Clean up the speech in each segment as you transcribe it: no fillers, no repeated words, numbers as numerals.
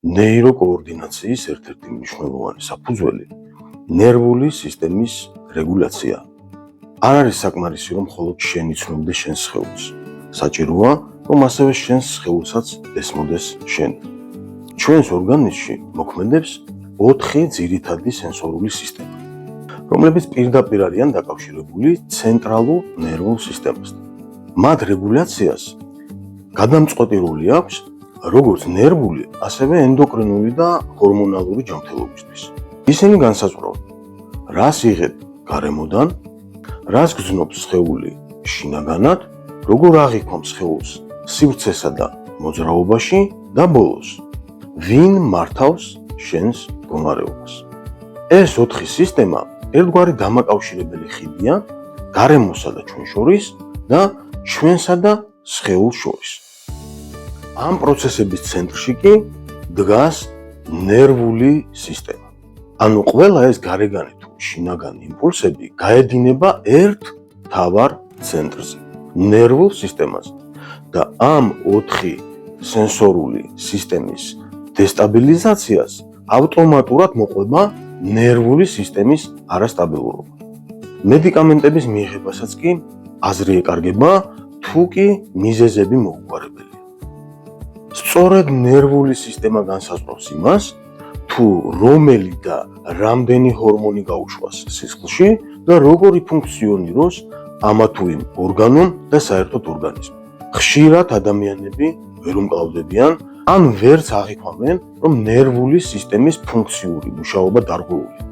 ნეიროკოორდინაციის ერთ-ერთი მნიშვნელოვანი საფუძველი ნერვული სისტემის რეგულაცია. არ არის საკმარისი, რომ მხოლოდ შენ იცნობდე შენს სხეულს. საჭიროა, რომ ასევე შენს სხეულსაც ესმოდეს შენი. ჩვენს ორგანიზმში მოქმედებს 4 ძირითადი სენსორული სისტემა, რომლებიც პირდაპირ არიან დაკავშირებული ცენტრალურ ნერვულ სისტემასთან. მათ რეგულაციას გადამწყვეტი როლი აქვს როგორც ნერვული, ასევე ენდოკრინული და ჰორმონალური ჯანმრთელობისთვის. ისინი განსაზღვრავენ, რას იღებ გარემოდან, რას გრძნობს სხეული შინაგანად, როგორ აღიქვამს სხეულს სივრცესა და მოძრაობაში და ბოლოს, ვინ მართავს შენს მდგომარეობას. ეს 4 სისტემა ერთგვარი დამაკავშირებელი ხიდია გარემოსა და ჩვენ შორის და ჩვენსა და სხეულს შორის. ამ პროცესების ცენტრში კი დგას ნერვული სისტემა. ანუ ყველა ეს გარეგანი თუ შინაგანი იმპულსები გაედინება ერთ მთავარ ცენტრზე, ნერვულ სისტემაზე. და ამ 4 სენსორული სისტემის დესტაბილიზაციას ავტომატურად მოყვება ნერვული სისტემის არასტაბილურობა. მედიკამენტების მიღებასაც კი აზრი ეკარგება, თუ კი მიზეზები მოუგვარებელია. სწორედ ნერვული სისტემა განსაზღვრავს იმას, თუ რომელი და რამდენი ჰორმონი გაუშვას სისხლში და როგორი ფუნქციონიროს ამა თუ იმ ორგანომ და საერთოდ ორგანიზმი. ხშირად ადამიანები ვერ უმკლავდებიან, ან ვერც აღიქვამენ, რომ ნერვული სისტემის ფუნქციური მუშაობა დარღვეულია.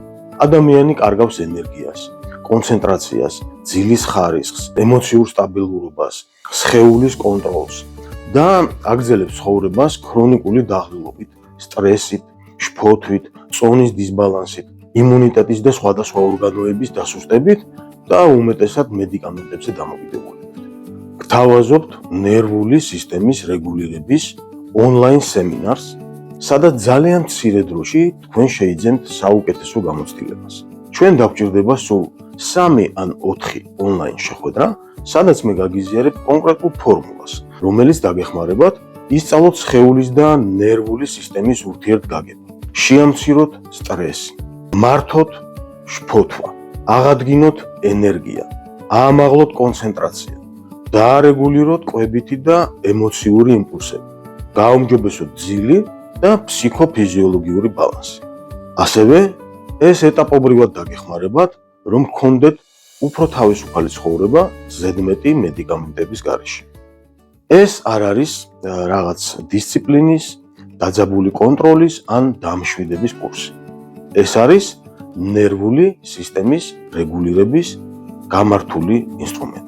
ადამიანი კარგავს ენერგიას, კონცენტრაციას, ძილის ხარისხს, ემოციურ სტაბილურობას, სხეულის კონტროლს და აგრძელებს ცხოვრებას ქრონიკული დაღლილობით, სტრესით, შფოთვით, წონის დისბალანსით, იმუნიტეტის და სხვადასხვა ორგანოების დასუსტებით და უმეტესად მედიკამენტებზე დამოკიდებულებით. გთავაზობთ ნერვული სისტემის რეგულირების ონლაინ სემინარს, სადაც ძალიან მცირე დროში თქვენ შეიძენთ საუკეთესო გამოცდილებას. ჩვენ დაგვჭირდება სულ 3 ან 4 ონლაინ შეხვედრა, სადაც მე გაგიზიარებ კონკრეტულ ფორმულას, რომელიც დაგეხმარებათ ისწავლოთ სხეულის და ნერვული სისტემის ურთიერთგაგება. შეამციროთ სტრესი, მართოთ შფოთვა, აღადგინოთ ენერგია, აამაღლოთ კონცენტრაცია, დაარეგულიროთ კვებითი და ემოციური იმპულსები, გააუმჯობესოთ ძილი და ფსიქოფიზიოლოგიური ბალანსი. ასევე ეს ეტაპობრივად დაგეხმარებათ, რომ გქონდეთ უფრო თავისუფალი ცხოვრება ზედმეტი მედიკამენტების გარეშე. ეს არ არის რაღაც დისციპლინის, დაძაბული კონტროლის ან დამშვიდების კურსი. ეს არის ნერვული სისტემის რეგულირების გამართული ინსტრუმენტი.